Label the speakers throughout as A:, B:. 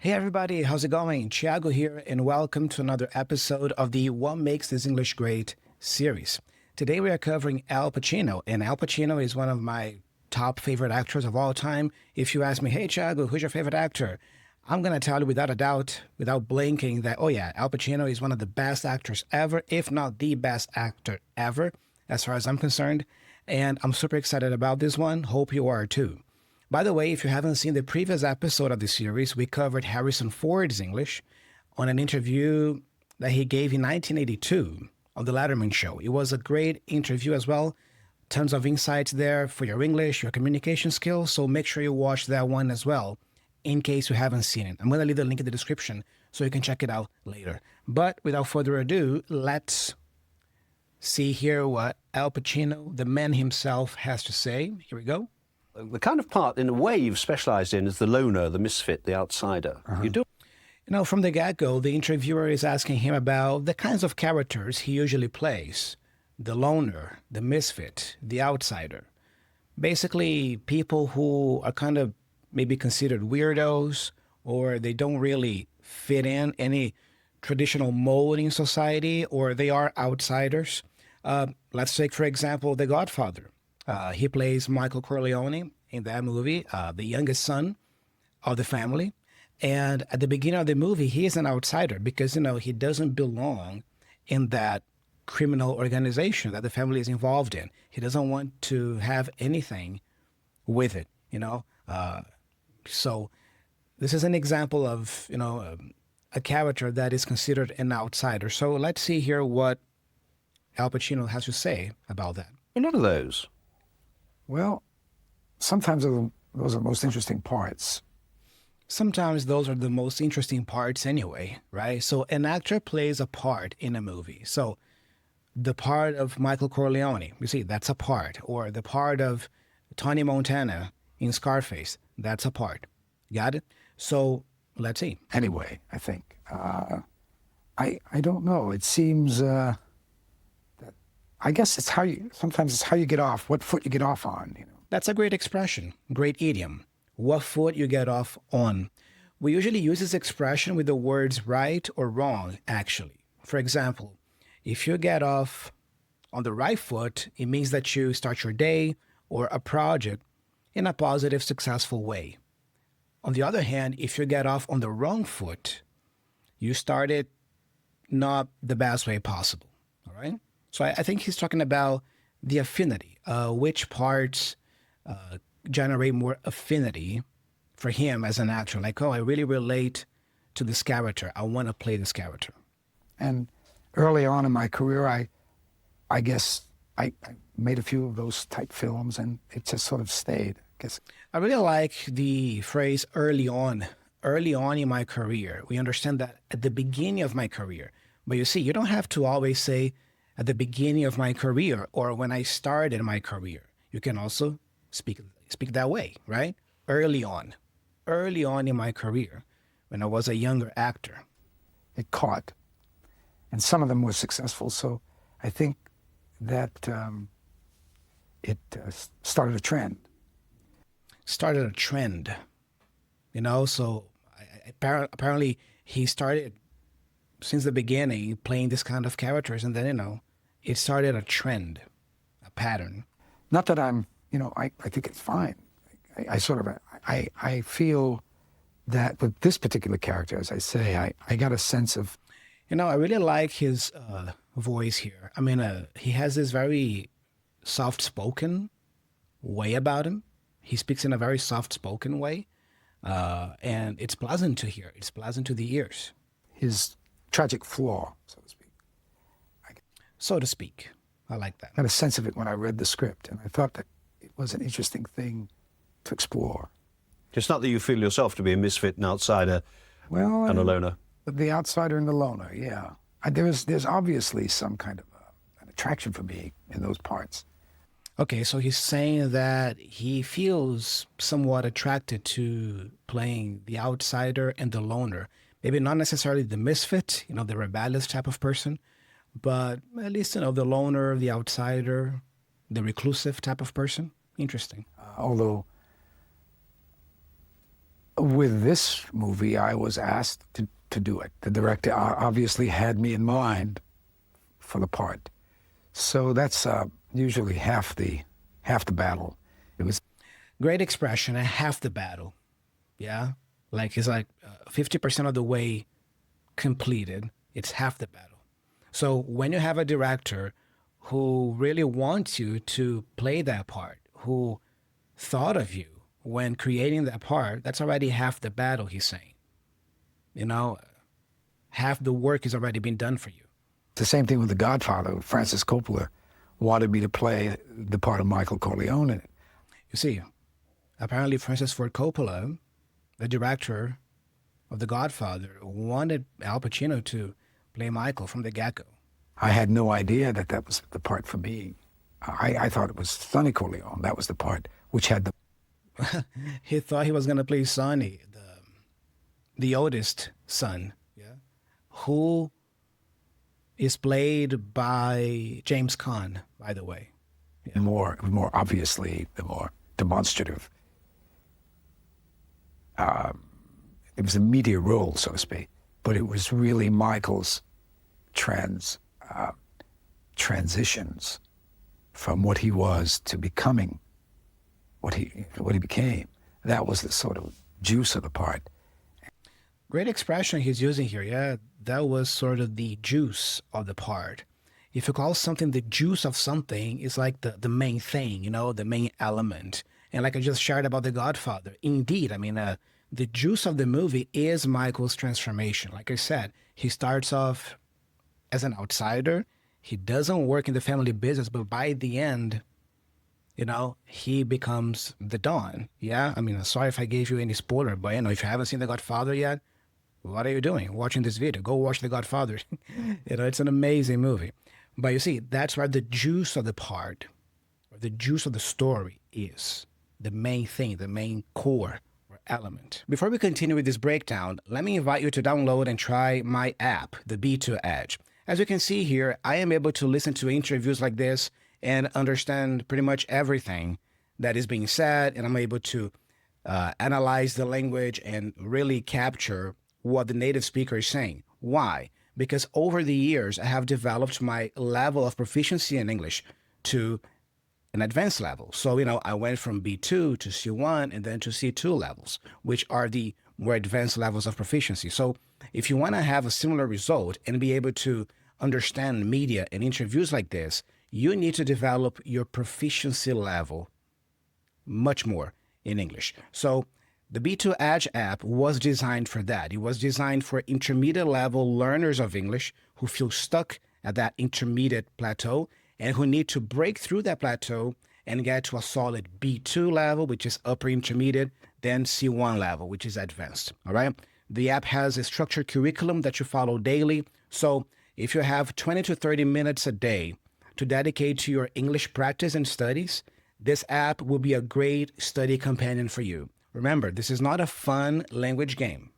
A: Hey everybody, how's it going? Thiago here, and welcome to another episode of the What Makes This English Great series. Today we are covering Al Pacino, and Al Pacino is one of my top favorite actors of all time. If you ask me, hey Thiago, who's your favorite actor? I'm going to tell you without a doubt, without blinking, that, oh yeah, Al Pacino is one of the best actors ever, if not the best actor ever, as far as I'm concerned. And I'm super excited about this one. Hope you are too. By the way, if you haven't seen the previous episode of the series, we covered Harrison Ford's English on an interview that he gave in 1982 on The Letterman Show. It was a great interview as well. Tons of insights there for your English, your communication skills. So make sure you watch that one as well in case you haven't seen it. I'm going to leave the link in the description so you can check it out later. But without further ado, let's see here what Al Pacino, the man himself, has to say. Here we go.
B: The kind of part, in a way, you've specialised in is the loner, the misfit, the outsider. You do.
A: From the get-go, the interviewer is asking him about the kinds of characters he usually plays. The loner, the misfit, the outsider. Basically, people who are kind of maybe considered weirdos, or they don't really fit in any traditional mold in society, or they are outsiders. Let's take, for example, The Godfather. He plays Michael Corleone in that movie, the youngest son of the family. And at the beginning of the movie, he is an outsider because, he doesn't belong in that criminal organization that the family is involved in. He doesn't want to have anything with it, So this is an example of, a character that is considered an outsider. So let's see here what Al Pacino has to say about that.
B: None of those.
C: Well, sometimes those are the most interesting parts.
A: Sometimes those are the most interesting parts anyway, right? So an actor plays a part in a movie. So the part of Michael Corleone, you see, that's a part. Or the part of Tony Montana in Scarface, that's a part. Got it? So let's see.
C: Anyway, I think. I don't know. It seems that I guess sometimes it's how you get off, what foot you get off on.
A: That's a great expression, great idiom. What foot you get off on. We usually use this expression with the words right or wrong, actually. For example, if you get off on the right foot, it means that you start your day or a project in a positive, successful way. On the other hand, if you get off on the wrong foot, you started not the best way possible, all right? So I think he's talking about the affinity, which parts generate more affinity for him as an actor. Like, I really relate to this character. I want to play this character.
C: And early on in my career, I guess I made a few of those type films, and it just sort of stayed.
A: I really like the phrase early on. Early on in my career. We understand that at the beginning of my career. But you see, you don't have to always say at the beginning of my career or when I started my career. You can also speak that way, right? Early on in my career, when I was a younger actor.
C: It caught, and some of them were successful. So I think that it started a trend.
A: Started a trend, so apparently he started since the beginning playing this kind of characters, and then, it started a trend, a pattern.
C: Not that I'm, I think it's fine. I feel that with this particular character, as I say, I got a sense of...
A: I really like his voice here. I mean, he has this very soft-spoken way about him. He speaks in a very soft-spoken way, and it's pleasant to hear. It's pleasant to the ears.
C: His tragic flaw, so to speak.
A: So to speak. I like that.
C: I got a sense of it when I read the script, and I thought that it was an interesting thing to explore.
B: It's not that you feel yourself to be a misfit, an outsider, and a loner.
C: The outsider and the loner, yeah. There's obviously some kind of an attraction for me in those parts.
A: Okay, so he's saying that he feels somewhat attracted to playing the outsider and the loner. Maybe not necessarily the misfit, the rebellious type of person, but at least, the loner, the outsider, the reclusive type of person. Interesting.
C: Although With this movie, I was asked to do it. The director obviously had me in mind for the part. So that's usually half the battle. It was
A: Great expression, and half the battle. Yeah. Like it's like 50% of the way completed, it's half the battle. So when you have a director who really wants you to play that part, who thought of you when creating that part, that's already half the battle, he's saying. You know, half the work has already been done for you.
C: the same thing with The Godfather. Francis Coppola wanted me to play the part of Michael Corleone in it.
A: You see, apparently Francis Ford Coppola, the director of The Godfather, wanted Al Pacino to play Michael from the get-go.
C: I had no idea that that was the part for me. I thought it was Sonny Corleone. That was the part which had the...
A: He thought he was going to play Sonny, the oldest son, yeah, who is played by James Caan, by the way.
C: more obviously, the more demonstrative. It was a media role, so to speak, but it was really Michael's transitions from what he was to becoming what he became. That was the sort of juice of the part.
A: Great expression he's using here. Yeah, that was sort of the juice of the part. If you call something the juice of something, it's like the main thing, you know, the main element. And like I just shared about The Godfather, indeed, I mean, the juice of the movie is Michael's transformation. Like I said, he starts off as an outsider. He doesn't work in the family business, but by the end, you know, he becomes the Don. Yeah, I mean, sorry if I gave you any spoiler, but you know, if you haven't seen The Godfather yet, what are you doing watching this video? Go watch The Godfather. You know, it's an amazing movie. But you see, that's where the juice of the part, or the juice of the story is. The main thing, the main core or element. Before we continue with this breakdown, let me invite you to download and try my app, the B2 Edge. As you can see here, I am able to listen to interviews like this and understand pretty much everything that is being said, and I'm able to analyze the language and really capture what the native speaker is saying. Why? Because over the years, I have developed my level of proficiency in English to an advanced level. So, you know, I went from B2 to C1 and then to C2 levels, which are the more advanced levels of proficiency. So if you want to have a similar result and be able to understand media and interviews like this, you need to develop your proficiency level much more in English. So the B2 Edge app was designed for that. It was designed for intermediate level learners of English who feel stuck at that intermediate plateau and who need to break through that plateau and get to a solid B2 level, which is upper intermediate, then C1 level, which is advanced. All right. The app has a structured curriculum that you follow daily. So if you have 20 to 30 minutes a day to dedicate to your English practice and studies, this app will be a great study companion for you. Remember, this is not a fun language game,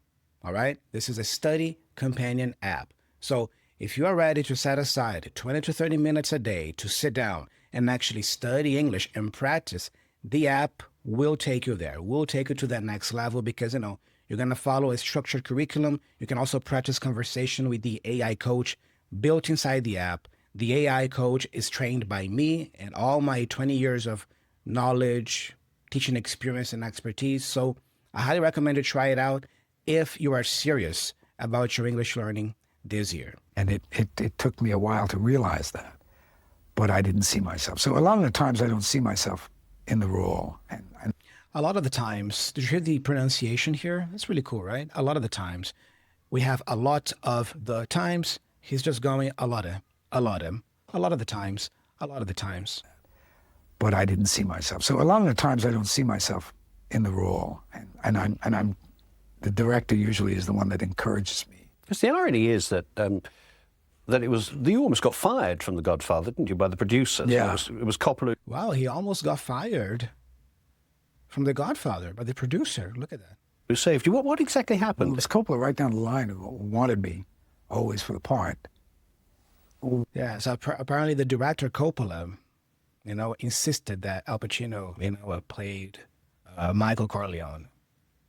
A: all right? This is a study companion app. So if you are ready to set aside 20 to 30 minutes a day to sit down and actually study English and practice, the app will take you there. Will take you to that next level because, you know, you're going to follow a structured curriculum. You can also practice conversation with the AI coach built inside the app. The AI coach is trained by me and all my 20 years of knowledge, teaching experience, and expertise. So I highly recommend you try it out if you are serious about your English learning this year.
C: And it took me a while to realize that, but I didn't see myself. So a lot of the times I don't see myself in the role. And
A: a lot of the times, did you hear the pronunciation here? That's really cool, right? A lot of the times, we have a lot of the times. He's just going a lot of the times.
C: But I didn't see myself. So a lot of the times I don't see myself in the role, and I'm the director usually is the one that encourages me.
B: Because the irony is that you almost got fired from The Godfather, didn't you, by the producer?
C: Yeah.
B: So it was Coppola.
A: Wow, he almost got fired from The Godfather by the producer. Look at that.
B: Who saved you? What exactly happened?
C: It was Coppola right down the line who wanted me always for the part.
A: Yeah, so apparently the director Coppola, you know, insisted that Al Pacino, you know, played Michael Corleone.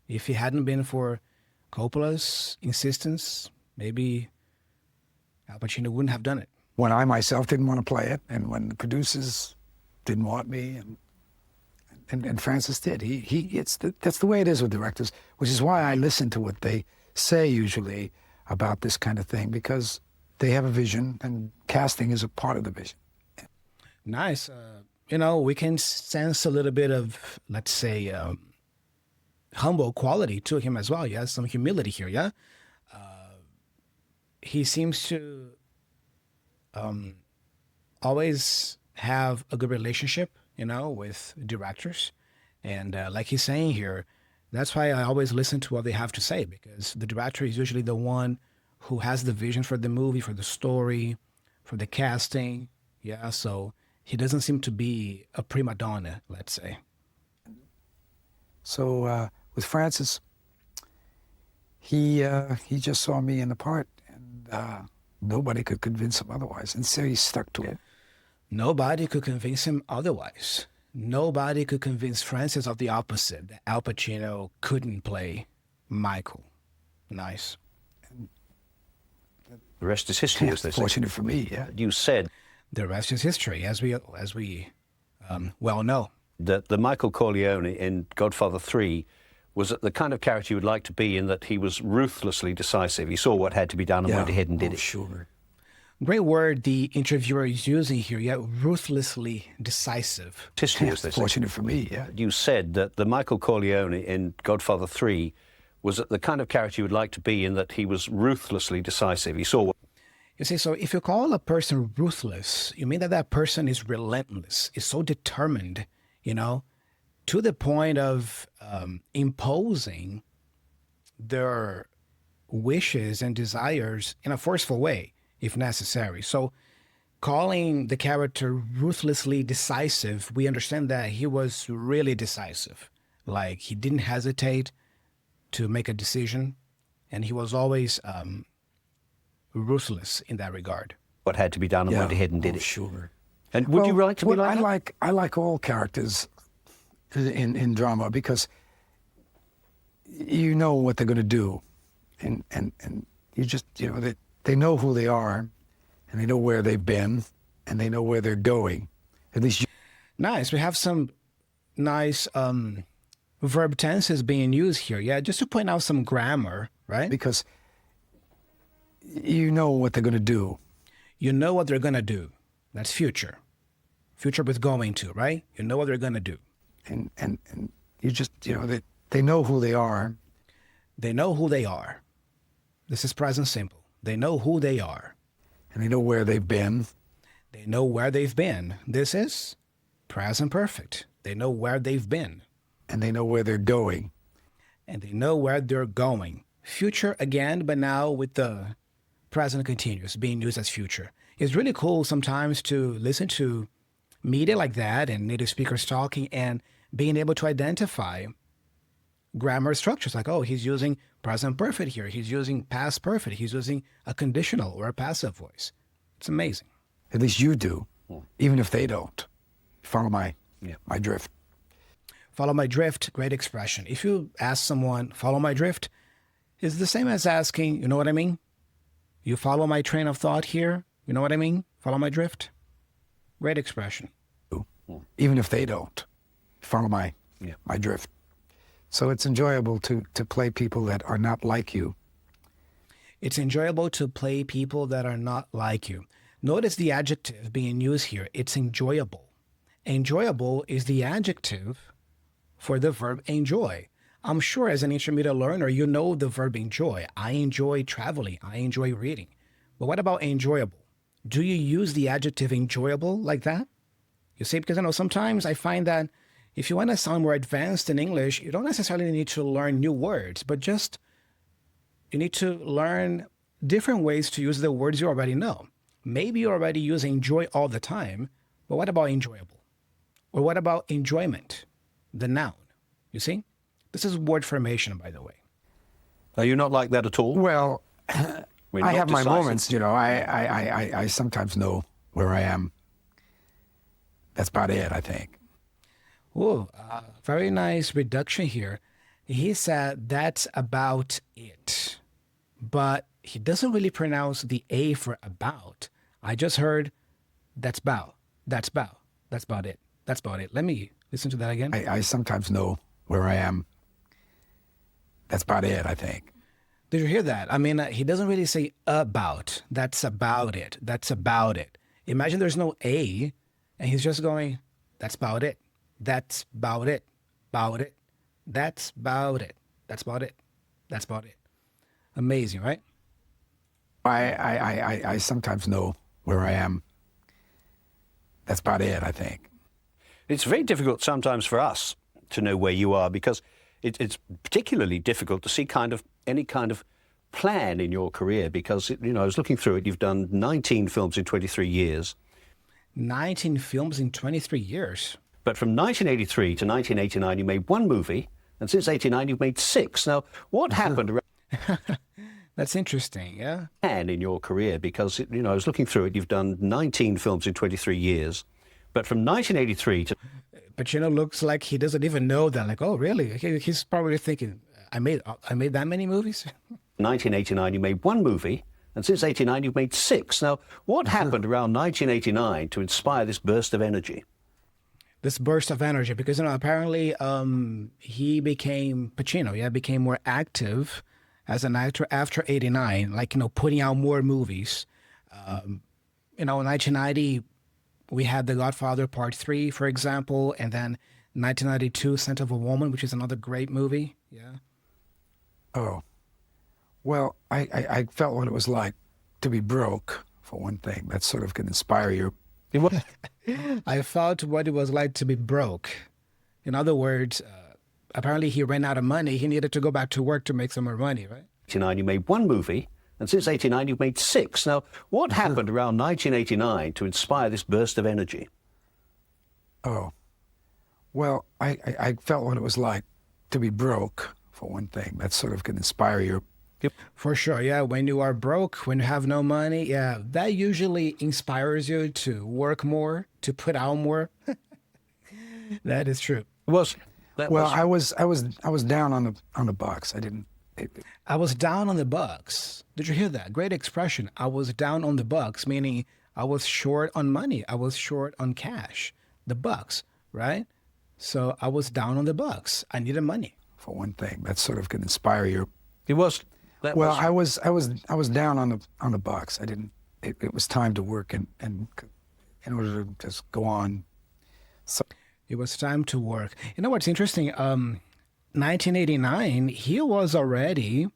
A: If it hadn't been for Coppola's insistence, maybe Al Pacino wouldn't have done it.
C: When I myself didn't want to play it, and when the producers didn't want me, and Francis did. That's the way it is with directors, which is why I listen to what they say usually about this kind of thing, because they have a vision, and casting is a part of the vision.
A: Nice. We can sense a little bit of, let's say, humble quality to him as well. Yeah, some humility here. Yeah, he seems to always have a good relationship, with directors, and like he's saying here, that's why I always listen to what they have to say, because the director is usually the one who has the vision for the movie, for the story, for the casting. Yeah, so he doesn't seem to be a prima donna, let's say.
C: So with Francis, he just saw me in the part, and nobody could convince him otherwise, and so he stuck to it.
A: Nobody could convince him otherwise. Nobody could convince Francis of the opposite, that Al Pacino couldn't play Michael. Nice.
B: The rest is history, as they say.
C: Fortunate for me, yeah.
B: You said
A: The rest is history, as we well know.
B: that the Michael Corleone in Godfather 3 was the kind of character you would like to be, in that he was ruthlessly decisive. He saw what had to be done and went ahead and did it.
C: Sure.
A: Great word the interviewer is using here, yeah, ruthlessly decisive.
B: History, as they say.
C: Fortunate for me, yeah.
B: You said that the Michael Corleone in Godfather 3 was the kind of character you would like to be, in that he was ruthlessly decisive. He saw what...
A: You see, so if you call a person ruthless, you mean that that person is relentless, is so determined, to the point of imposing their wishes and desires in a forceful way, if necessary. So calling the character ruthlessly decisive, we understand that he was really decisive. Like, he didn't hesitate to make a decision, and he was always ruthless in that regard.
B: What had to be done and went ahead and did it.
C: Sure.
B: And would you like to be like that?
C: I like all characters in drama, because you know what they're going to do, and you just they know who they are, and they know where they've been, and they know where they're going. At least.
A: Nice. We have some nice verb tenses being used here. Yeah, just to point out some grammar, right?
C: Because you know what they're going to do.
A: You know what they're going to do. That's future. Future with going to, right? You know what they're going to do.
C: And you just, they know who they are.
A: They know who they are. This is present simple. They know who they are.
C: And they know where they've been.
A: They know where they've been. This is present perfect. They know where they've been.
C: And they know where they're going.
A: And they know where they're going. Future again, but now with the present continuous being used as future. It's really cool sometimes to listen to media like that and native speakers talking and being able to identify grammar structures, like, oh, he's using present perfect here. He's using past perfect. He's using a conditional or a passive voice. It's amazing.
C: At least you do, even if they don't. Follow my drift.
A: Follow my drift, great expression. If you ask someone, follow my drift, it's the same as asking, you know what I mean? You follow my train of thought here? You know what I mean? Follow my drift. Great expression.
C: Even if they don't. Follow my drift. So it's enjoyable to play people that are not like you.
A: It's enjoyable to play people that are not like you. Notice the adjective being used here. It's enjoyable. Enjoyable is the adjective for the verb enjoy. I'm sure as an intermediate learner, you know the verb enjoy. I enjoy traveling. I enjoy reading. But what about enjoyable? Do you use the adjective enjoyable like that? You see, because I know sometimes I find that if you want to sound more advanced in English, you don't necessarily need to learn new words, but just you need to learn different ways to use the words you already know. Maybe you already use enjoy all the time, but what about enjoyable? Or what about enjoyment, the noun? You see? This is word formation, by the way.
B: Are you not like that at all?
C: Well,
B: We're
C: I
B: not
C: have my
B: decisive.
C: moments, I sometimes know where I am. That's about it, I think.
A: Oh, very nice reduction here. He said that's about it. But he doesn't really pronounce the A for about. I just heard that's about. That's about. That's about it. That's about it. Let me listen to that again.
C: I sometimes know where I am. That's about it, I think.
A: Did you hear that? I mean, he doesn't really say about. That's about it. That's about it. Imagine there's no A, and he's just going, that's about it. That's about it. About it. That's about it. That's about it. That's about it. Amazing, right?
C: I sometimes know where I am. That's about it, I think.
B: It's very difficult sometimes for us to know where you are because it's particularly difficult to see any kind of plan in your career because, I was looking through it. You've done 19 films in 23 years.
A: 19 films in 23 years.
B: But from 1983 to 1989, you made one movie, and since 89, you've made 6. Now, what happened around
A: That's interesting, yeah?
B: and in your career? Because, I was looking through it. You've done 19 films in 23 years. But from 1983 to...
A: Pacino looks like he doesn't even know that. Like, oh, really? He's probably thinking, I made that many movies?
B: 1989, you made one movie, and since 89, you've made 6. Now, what happened around 1989 to inspire this burst of energy?
A: This burst of energy, because apparently he became Pacino, became more active as an actor after '89, like putting out more movies. In 1990 we had The Godfather Part 3, for example, and then 1992 Scent of a Woman, which is another great movie. Yeah.
C: Oh, well, I felt what it was like to be broke, for one thing. That sort of can inspire you.
A: I felt what it was like to be broke. In other words, apparently he ran out of money. He needed to go back to work to make some more money, right?
B: 89, you made one movie, and since 89, you've made 6. Now, what happened around 1989 to inspire this burst of energy?
C: Oh, well, I felt what it was like to be broke, for one thing. That sort of can inspire you.
A: For sure, yeah. When you are broke, when you have no money, yeah, that usually inspires you to work more, to put out more. That is true.
C: I was down on the box.
A: I was down on the bucks. Did you hear that? Great expression. I was down on the bucks, meaning I was short on money. I was short on cash. The bucks, right? So I was down on the bucks. I needed money.
C: For one thing, that sort of can inspire you. I was down on the box. It was time to work and in order to just go on. So
A: it was time to work. You know what's interesting? 1989, he was already,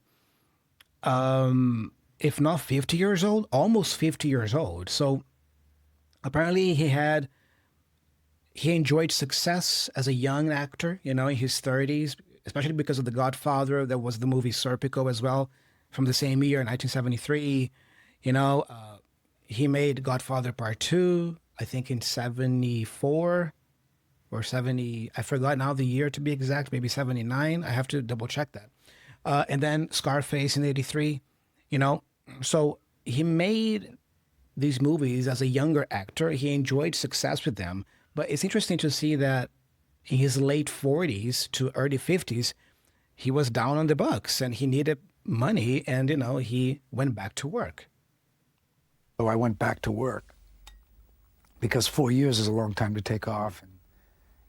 A: if not 50 years old, almost 50 years old. So apparently he enjoyed success as a young actor, in his 30s, especially because of The Godfather. There was the movie Serpico as well from the same year, 1973. He made Godfather Part 2, I think in 74 or 70. I forgot now the year to be exact, maybe 79. I have to double check that. And then Scarface in 83, So he made these movies as a younger actor. He enjoyed success with them. But it's interesting to see that in his late 40s to early 50s, he was down on the bucks and he needed money, and he went back to work.
C: So I went back to work because 4 years is a long time to take off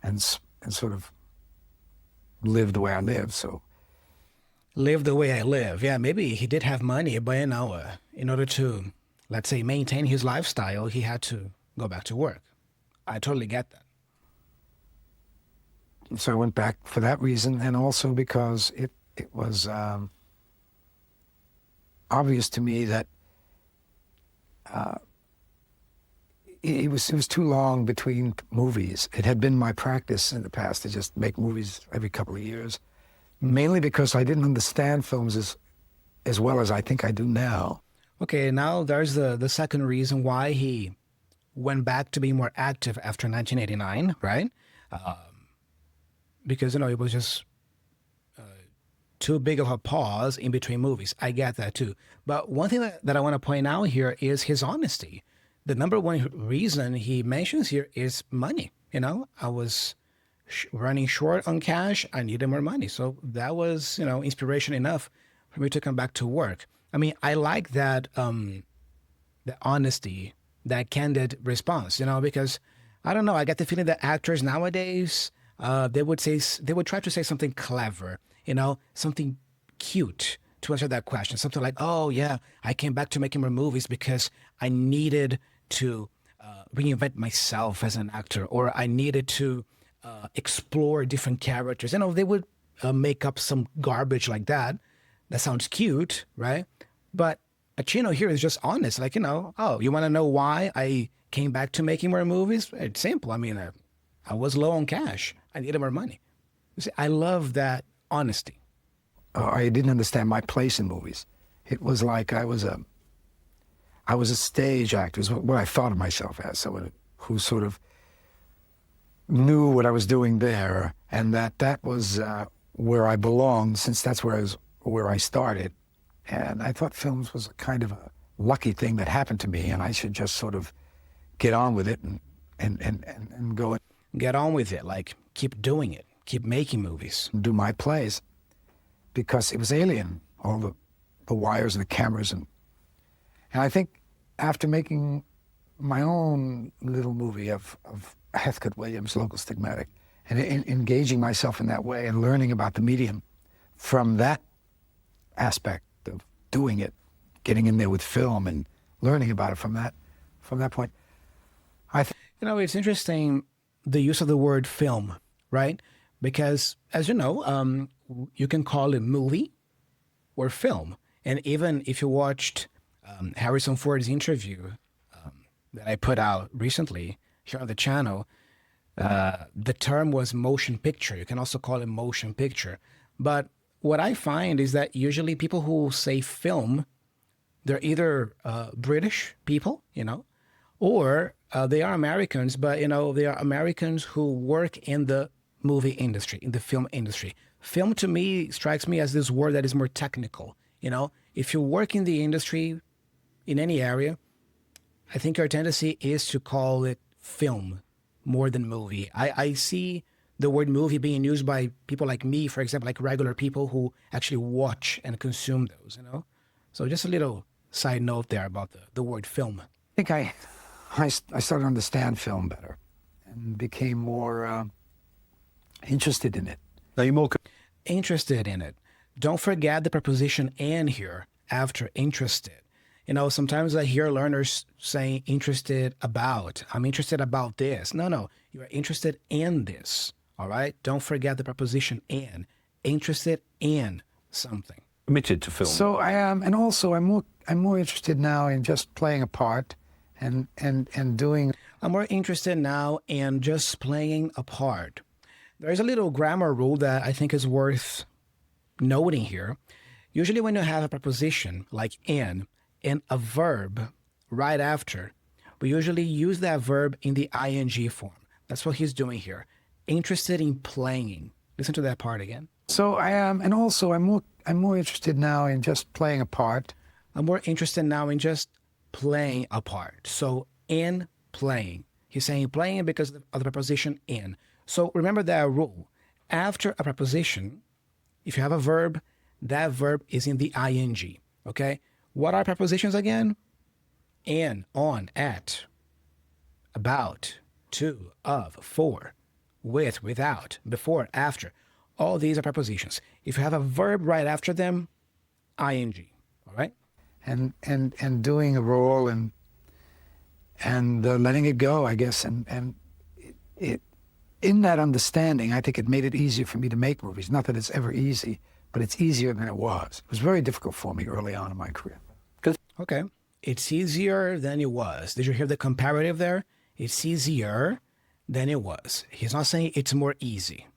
C: and sort of live the way I live. So
A: live the way I live. Yeah, maybe he did have money, but in order to, let's say, maintain his lifestyle, he had to go back to work. I totally get that.
C: So I went back for that reason, and also because it was obvious to me that it was too long between movies. It had been my practice in the past to just make movies every couple of years, mainly because I didn't understand films as well as I think I do now.
A: Okay, now there's the second reason why he went back to be more active after 1989, right? Because, it was just too big of a pause in between movies. I get that too. But one thing that I want to point out here is his honesty. The number one reason he mentions here is money. I was running short on cash. I needed more money. So that was, inspiration enough for me to come back to work. I mean, I like that, the honesty, that candid response, because I don't know, I get the feeling that actors nowadays, they would try to say something clever, something cute to answer that question. Something like, oh yeah, I came back to making more movies because I needed to reinvent myself as an actor, or I needed to explore different characters. They would make up some garbage like that. That sounds cute, right? But Pacino here is just honest. Like, oh, you want to know why I came back to making more movies? It's simple. I mean, I was low on cash. I needed more money. You see, I love that honesty.
C: I didn't understand my place in movies. It was like I was a stage actor, is what I thought of myself as, someone who sort of knew what I was doing there, and that was where I belonged, since that's where I started. And I thought films was a kind of a lucky thing that happened to me, and I should just sort of get on with it and go and
A: Get on with it. Like, keep doing it. Keep making movies.
C: do my plays, because it was alien, all the wires and the cameras. And I think after making my own little movie of Heathcote Williams' Local Stigmatic, and engaging myself in that way and learning about the medium from that aspect of doing it, getting in there with film and learning about it from that point, I think.
A: It's interesting, the use of the word film, right? Because, as you know, you can call it movie or film. And even if you watched Harrison Ford's interview that I put out recently here on the channel, the term was motion picture. You can also call it motion picture. But what I find is that usually people who say film, they're either British people, or they are Americans, but, they are Americans who work in the movie industry, in the film industry. Film to me strikes me as this word that is more technical. If you work in the industry in any area, I think your tendency is to call it film more than movie. I see the word movie being used by people like me, for example, like regular people who actually watch and consume those, So just a little side note there about the word film.
C: I think I started to understand film better and became more interested in it.
B: Are you more
A: Interested in it. Don't forget the preposition "and" here after interested. Sometimes I hear learners saying interested about. I'm interested about this. No. You are interested in this. All right? Don't forget the preposition "and." Interested in something.
B: committed to film?
C: So I am, and also I'm more interested now in just playing a part and doing.
A: I'm more interested now in just playing a part. There's a little grammar rule that I think is worth noting here. Usually when you have a preposition like in and a verb right after, we usually use that verb in the ing form. That's what he's doing here. Interested in playing. Listen to that part again.
C: So I am, and also I'm more interested now in just playing a part.
A: I'm more interested now in just playing a part. So in playing. He's saying playing because of the preposition in. So remember that rule. After a preposition, if you have a verb, that verb is in the ing. Okay? What are prepositions again? In, on, at, about, to, of, for, with, without, before, after. All these are prepositions. If you have a verb right after them, ing. All right?
C: And doing a role and letting it go, I guess, and it in that understanding, I think it made it easier for me to make movies. Not that it's ever easy, but it's easier than it was. It was very difficult for me early on in my career.
A: Okay. It's easier than it was. Did you hear the comparative there? It's easier than it was. He's not saying it's more easy.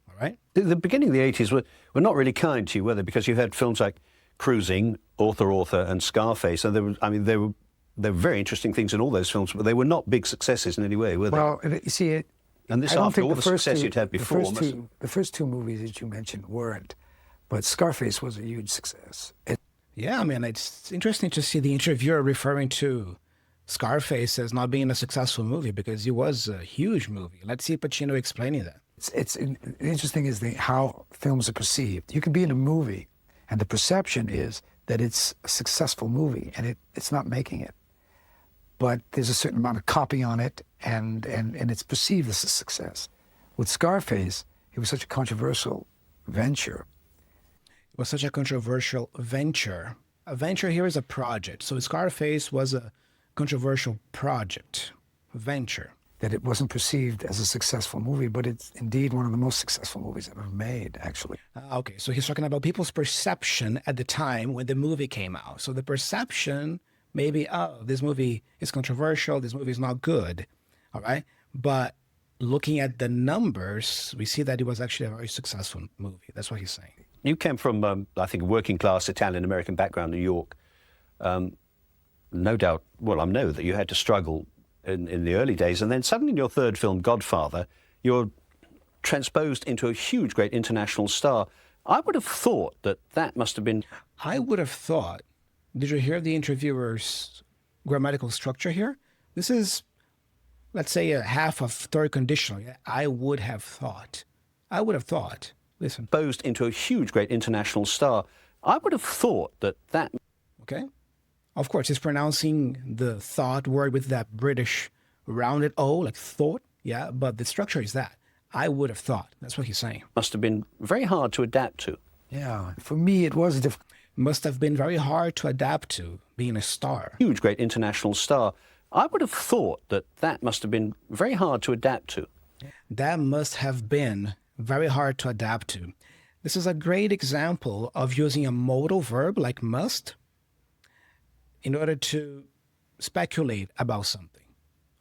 A: All right?
B: The beginning of the 80s were not really kind to you, were they? Because you had films like Cruising, Author, and Scarface, and there were very interesting things in all those films, but they were not big successes in any way, were they?
C: Well, you see,
B: and this
C: I don't
B: after
C: think
B: all the success you'd had before.
C: The first two movies that you mentioned weren't, but Scarface was a huge success.
A: Yeah, I mean, it's interesting to see the interviewer referring to Scarface as not being a successful movie because it was a huge movie. Let's see Pacino explaining that.
C: The interesting is how films are perceived. You can be in a movie, and the perception is that it's a successful movie, and it's not making it. But there's a certain amount of copy on it, and it's perceived as a success. With Scarface, it was such a controversial venture.
A: It was such a controversial venture. A venture here is a project. So Scarface was a controversial project, venture.
C: That it wasn't perceived as a successful movie, but it's indeed one of the most successful movies ever made, actually.
A: Okay, so he's talking about people's perception at the time when the movie came out. So the perception, maybe, oh, this movie is controversial, this movie is not good, all right? But looking at the numbers, we see that it was actually a very successful movie. That's what he's saying.
B: You came from, I think, a working-class Italian-American background, New York. No doubt, well, I know that you had to struggle in the early days, and then suddenly in your third film, Godfather, you're transposed into a huge, great international star. I would have thought that must have been...
A: I would have thought, did you hear the interviewer's grammatical structure here? This is, let's say, a half of third conditional. Yeah? I would have thought. I would have thought. Listen.
B: Transposed into a huge, great international star. I would have thought that...
A: Okay. Of course, he's pronouncing the thought word with that British rounded O, like thought. Yeah, but the structure is that. I would have thought. That's what he's saying.
B: Must have been very hard to adapt to.
C: Yeah, for me it was difficult.
A: Must have been very hard to adapt to, being a star.
B: Huge, great international star. I would have thought that must have been very hard to adapt to.
A: That must have been very hard to adapt to. This is a great example of using a modal verb like must in order to speculate about something,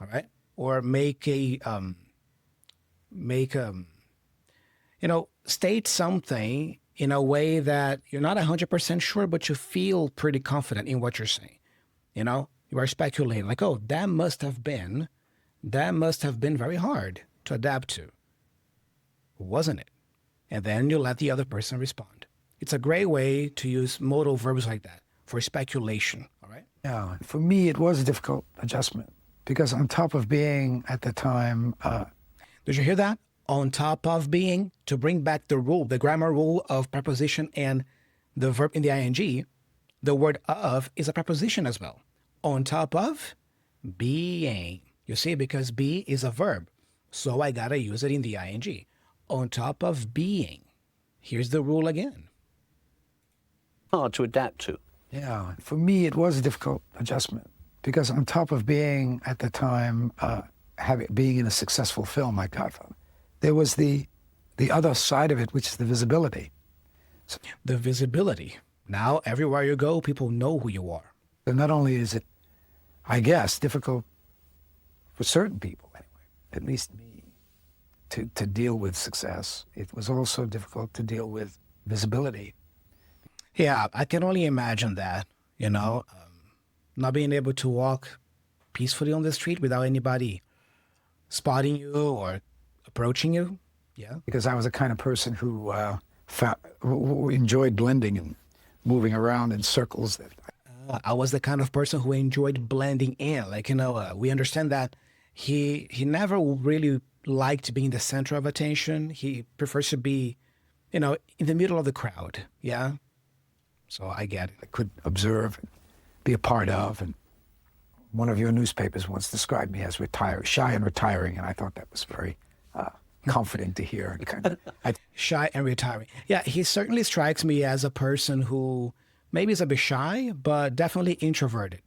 A: all right? Or state something in a way that you're not 100% sure, but you feel pretty confident in what you're saying. You know, you are speculating like, oh, that must have been very hard to adapt to, wasn't it? And then you let the other person respond. It's a great way to use modal verbs like that for speculation, all right?
C: Yeah, for me it was a difficult adjustment because on top of being at the time...
A: Did you hear that? On top of being, to bring back the rule, the grammar rule of preposition and the verb in the ing, the word of is a preposition as well. On top of being. You see, because be is a verb, so I gotta use it in the ing. On top of being. Here's the rule again.
B: Hard to adapt to.
C: Yeah, for me it was a difficult adjustment because on top of being at the time, being in a successful film like Godfather, there was the other side of it, which is the visibility.
A: So, the visibility. Now, everywhere you go, people know who you are.
C: So not only is it, I guess, difficult for certain people, anyway, at least me, to deal with success, it was also difficult to deal with visibility.
A: Yeah, I can only imagine that, not being able to walk peacefully on the street without anybody spotting you or approaching you. Yeah.
C: Because I was the kind of person who enjoyed blending and moving around in circles.
A: I was the kind of person who enjoyed blending in. We understand that he never really liked being the center of attention. He prefers to be, in the middle of the crowd. Yeah. So I get it.
C: I could observe and be a part of. And one of your newspapers once described me as shy and retiring, and I thought that was very comforting to hear.
A: Shy and retiring. Yeah, he certainly strikes me as a person who maybe is a bit shy, but definitely introverted.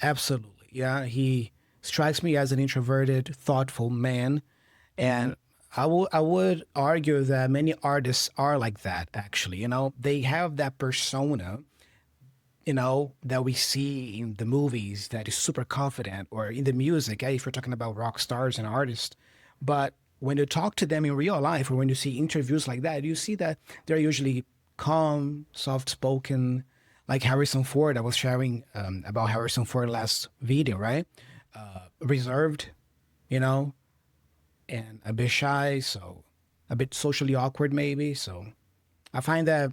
A: Absolutely. Yeah, he strikes me as an introverted, thoughtful man. And I would argue that many artists are like that, actually. They have that persona, that we see in the movies that is super confident, or in the music, if you're talking about rock stars and artists. But when you talk to them in real life, or when you see interviews like that, you see that they're usually calm, soft-spoken, like Harrison Ford. I was sharing about Harrison Ford last video, right? Reserved, and a bit shy, so a bit socially awkward maybe. So I find that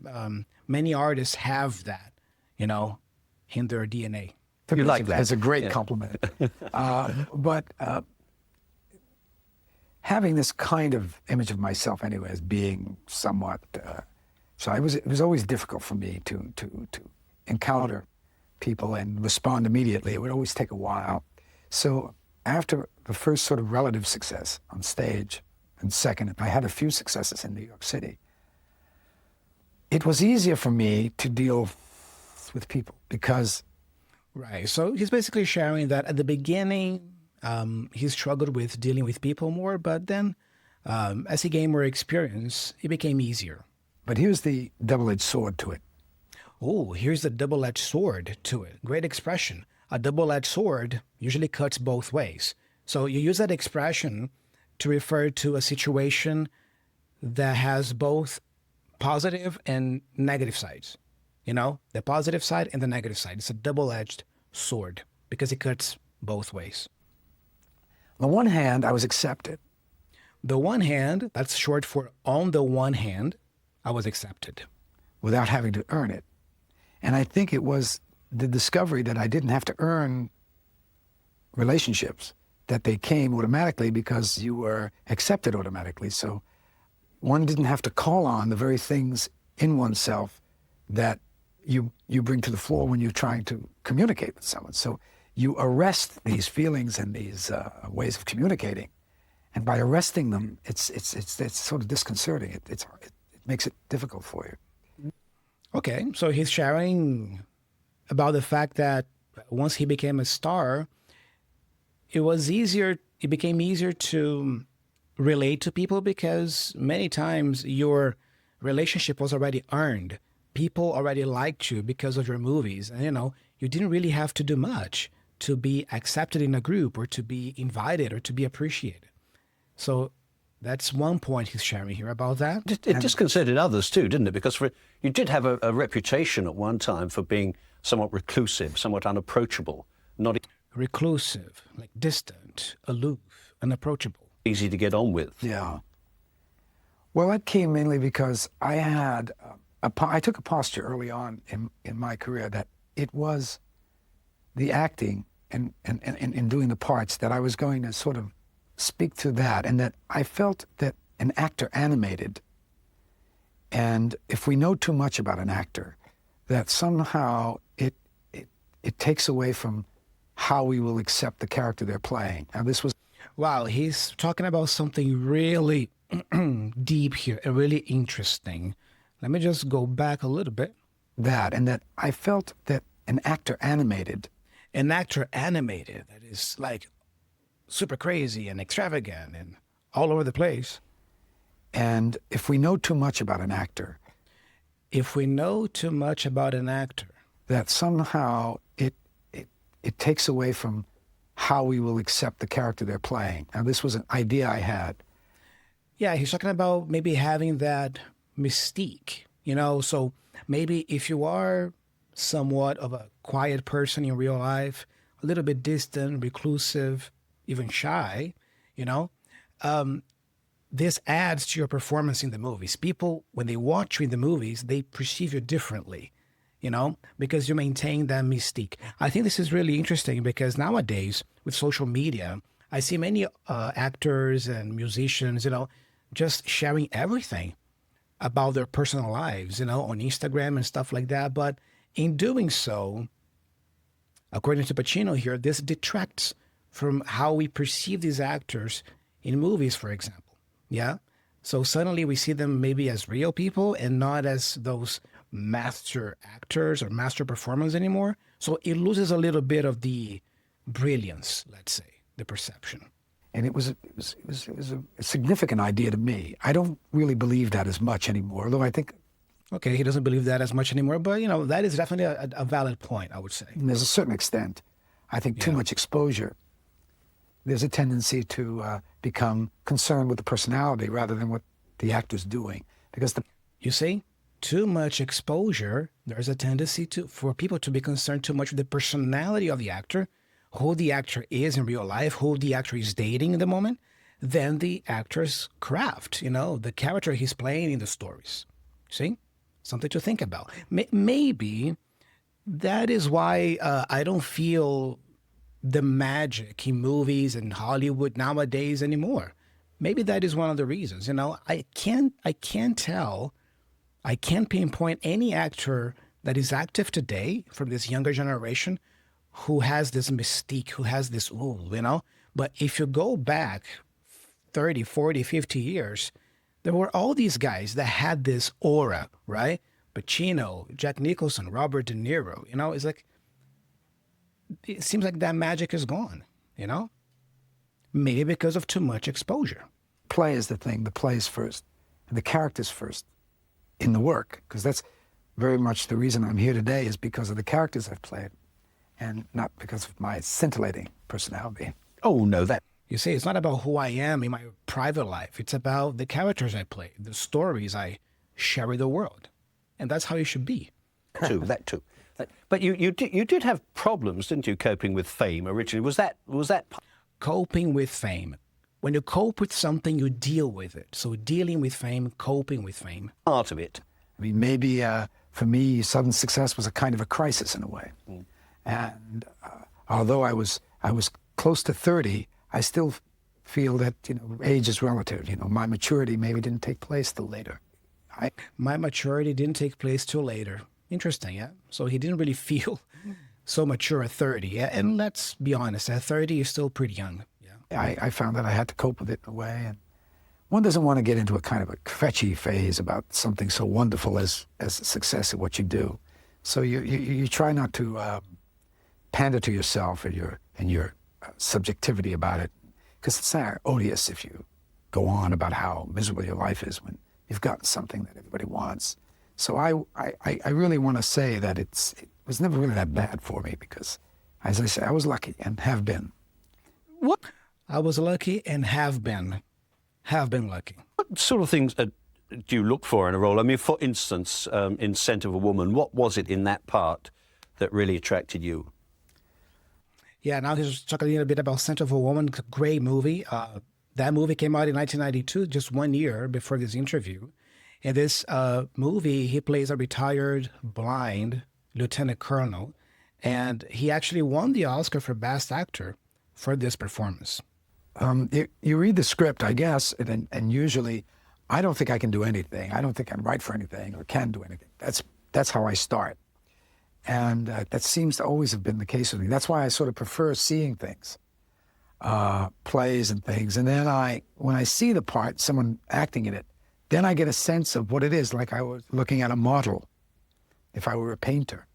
A: many artists have that, in their DNA.
B: You like that?
C: That's a great compliment. But having this kind of image of myself anyway as being somewhat shy. It was always difficult for me to encounter people and respond immediately. It would always take a while. So after the first sort of relative success on stage, and second, I had a few successes in New York City, it was easier for me to deal with people because...
A: Right. So he's basically sharing that at the beginning, he struggled with dealing with people more, but then as he gained more experience, it became easier.
C: But here's the double-edged sword to it.
A: Oh, here's the double-edged sword to it. Great expression. A double-edged sword usually cuts both ways. So you use that expression to refer to a situation that has both positive and negative sides. You know, the positive side and the negative side. It's a double-edged sword because it cuts both ways.
C: On the one hand, I was accepted.
A: The one hand, that's short for on the one hand, I was accepted.
C: Without having to earn it. And I think it was the discovery that I didn't have to earn relationships, that they came automatically because you were accepted automatically. So one didn't have to call on the very things in oneself that you bring to the floor when you're trying to communicate with someone. So you arrest these feelings and these ways of communicating. And by arresting them, it's sort of disconcerting. It makes it difficult for you.
A: Okay, so he's sharing about the fact that once he became a star, it became easier to relate to people because many times your relationship was already earned. People already liked you because of your movies. And, you didn't really have to do much to be accepted in a group or to be invited or to be appreciated. So that's one point he's sharing here about that.
B: It disconcerted others too, didn't it? Because you did have a reputation at one time for being somewhat reclusive, somewhat unapproachable, not
A: reclusive, like distant, aloof, unapproachable.
B: Easy to get on with.
C: Yeah. Well, that came mainly because I had I took a posture early on in my career that it was the acting and doing the parts that I was going to sort of speak to that, and that I felt that an actor animated, and if we know too much about an actor, that somehow it takes away from how we will accept the character they're playing. Now this was...
A: Wow, he's talking about something really deep here and really interesting. Let me just go back a little bit.
C: That, and that I felt that an actor animated.
A: An actor animated, that is like super crazy and extravagant and all over the place.
C: And if we know too much about an actor...
A: If we know too much about an actor...
C: That somehow it takes away from how we will accept the character they're playing. Now, this was an idea I had.
A: Yeah, he's talking about maybe having that mystique, so maybe if you are somewhat of a quiet person in real life, a little bit distant, reclusive, even shy, this adds to your performance in the movies. People, when they watch you in the movies, they perceive you differently, because you maintain that mystique. I think this is really interesting because nowadays with social media, I see many actors and musicians, just sharing everything about their personal lives, on Instagram and stuff like that. But in doing so, according to Pacino here, this detracts from how we perceive these actors in movies, for example. Yeah? So suddenly we see them maybe as real people and not as those master actors or master performers anymore. So it loses a little bit of the brilliance, let's say, the perception.
C: And it was a significant idea to me. I don't really believe that as much anymore, although I think...
A: Okay, he doesn't believe that as much anymore, but, that is definitely a valid point, I would say.
C: There's a certain extent. I think too much exposure, there's a tendency to become concerned with the personality rather than what the actor's doing. Because
A: You see, too much exposure, there's a tendency for people to be concerned too much with the personality of the actor, who the actor is in real life, who the actor is dating in the moment, than the actor's craft, the character he's playing in the stories. See? Something to think about. Maybe that is why I don't feel the magic in movies and Hollywood nowadays anymore. maybe that is one of the reasons. I can't pinpoint any actor that is active today from this younger generation who has this mystique, who has this ooh. But if you go back 30, 40, 50 years, there were all these guys that had this aura, right? Pacino, Jack Nicholson, Robert De Niro, it's like, it seems like that magic is gone. Maybe because of too much exposure.
C: Play is the thing. The play is first, and the character's first in the work, because that's very much the reason I'm here today, is because of the characters I've played, and not because of my scintillating personality.
B: Oh, no, that...
A: You see, it's not about who I am in my private life. It's about the characters I play, the stories I share with the world. And that's how you should be.
B: That too. But you did have problems, didn't you, coping with fame originally? Was that...
A: Coping with fame. When you cope with something, you deal with it. So dealing with fame, coping with fame.
B: Part of it.
C: I mean, maybe for me, sudden success was a kind of a crisis in a way. And although I was close to 30, I still feel that, age is relative. My maturity maybe didn't take place till later.
A: My maturity didn't take place till later. Interesting, yeah? So he didn't really feel so mature at 30. Yeah? And let's be honest, at 30, you're still pretty young. Yeah.
C: I found that I had to cope with it in a way. And one doesn't want to get into a kind of a fetchy phase about something so wonderful as success at what you do. So you try not to pander to yourself and your subjectivity about it, because it's odious if you go on about how miserable your life is when you've got something that everybody wants. So I really want to say that it was never really that bad for me, because, as I say, I was lucky and have been.
A: What? I was lucky and have been lucky.
B: What sort of things do you look for in a role? I mean, for instance, in Scent of a Woman, what was it in that part that really attracted you?
A: Yeah, now he's talking a little bit about Scent of a Woman, great movie. That movie came out in 1992, just 1 year before this interview. In this movie, he plays a retired blind lieutenant colonel, and he actually won the Oscar for Best Actor for this performance.
C: You read the script, I guess, and usually I don't think I can do anything. I don't think I'm right for anything or can do anything. That's how I start. And that seems to always have been the case with me. That's why I sort of prefer seeing things, plays and things. And then when I see the part, someone acting in it, then I get a sense of what it is, like I was looking at a model, if I were a painter.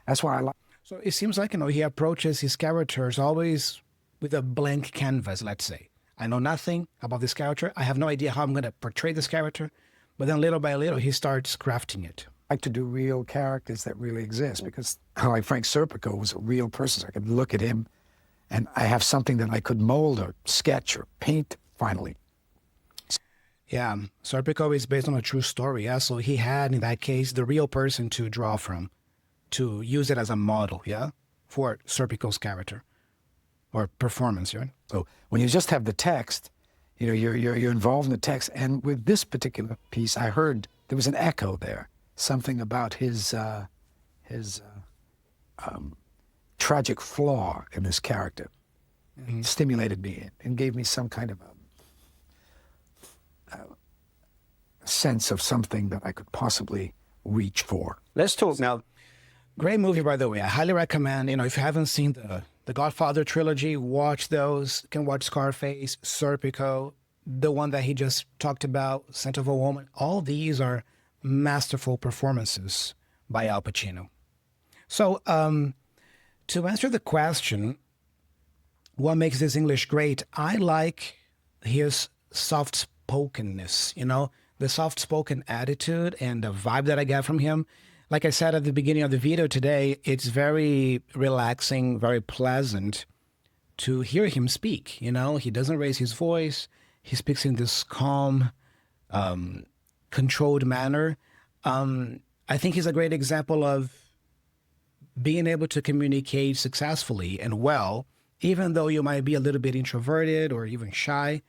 C: That's why I like.
A: So it seems like, he approaches his characters always with a blank canvas, let's say. I know nothing about this character. I have no idea how I'm going to portray this character. But then little by little, he starts crafting it.
C: I like to do real characters that really exist, because like Frank Serpico was a real person. So I could look at him and I have something that I could mold or sketch or paint finally.
A: Yeah, Serpico is based on a true story. Yeah, so he had, in that case, the real person to draw from, to use it as a model, yeah, for Serpico's character or performance, right?
C: So when you just have the text, you're involved in the text. And with this particular piece, I heard there was an echo there, something about his tragic flaw in this character. Mm-hmm. It stimulated me and gave me some kind of a sense of something that I could possibly reach for.
B: Let's talk now.
A: Great movie, by the way. I highly recommend, if you haven't seen the Godfather trilogy, watch those. You can watch Scarface, Serpico, the one that he just talked about, Scent of a Woman. All these are masterful performances by Al Pacino. So to answer the question, what makes this English great? I like his soft-spokenness, the soft-spoken attitude and the vibe that I get from him. Like I said at the beginning of the video today, it's very relaxing, very pleasant to hear him speak. He doesn't raise his voice. He speaks in this calm, controlled manner. I think he's a great example of being able to communicate successfully and well, even though you might be a little bit introverted or even shy.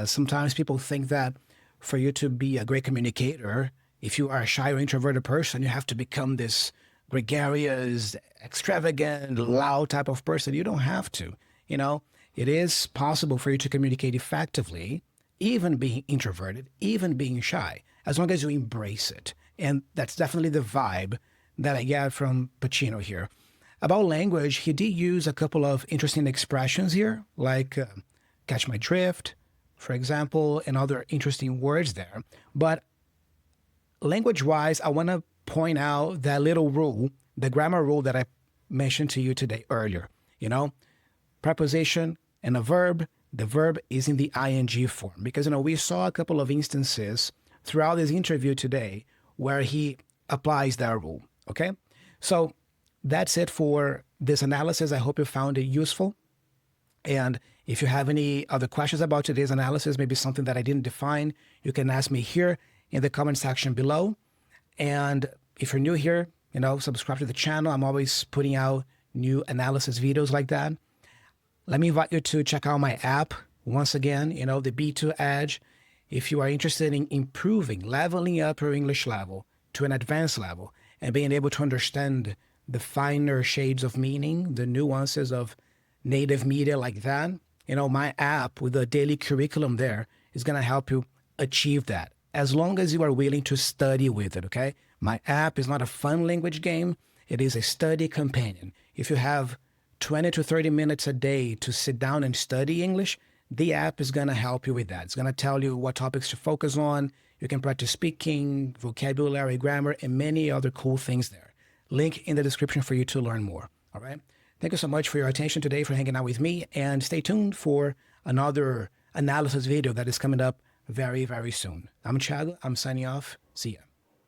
A: Sometimes people think that for you to be a great communicator, if you are a shy or introverted person, you have to become this gregarious, extravagant, loud type of person. You don't have to. It is possible for you to communicate effectively even being introverted, even being shy, as long as you embrace it. And that's definitely the vibe that I get from Pacino here. About language, he did use a couple of interesting expressions here, like catch my drift, for example, and other interesting words there. But language-wise, I want to point out that little rule, the grammar rule that I mentioned to you today earlier. You know, preposition and a verb, the verb is in the ing form. Because, we saw a couple of instances throughout this interview today where he applies that rule, okay? So that's it for this analysis. I hope you found it useful. And if you have any other questions about today's analysis, maybe something that I didn't define, you can ask me here in the comment section below. And if you're new here, subscribe to the channel. I'm always putting out new analysis videos like that. Let me invite you to check out my app. Once again, the B2 Edge. If you are interested in improving, leveling up your English level to an advanced level and being able to understand the finer shades of meaning, the nuances of native media like that, my app with a daily curriculum there is going to help you achieve that, as long as you are willing to study with it, okay? My app is not a fun language game. It is a study companion. If you have 20 to 30 minutes a day to sit down and study English, the app is going to help you with that. It's going to tell you what topics to focus on. You can practice speaking, vocabulary, grammar, and many other cool things there. Link in the description for you to learn more, all right? Thank you so much for your attention today, for hanging out with me, and stay tuned for another analysis video that is coming up very, very soon. I'm Thiago. I'm signing off. See ya.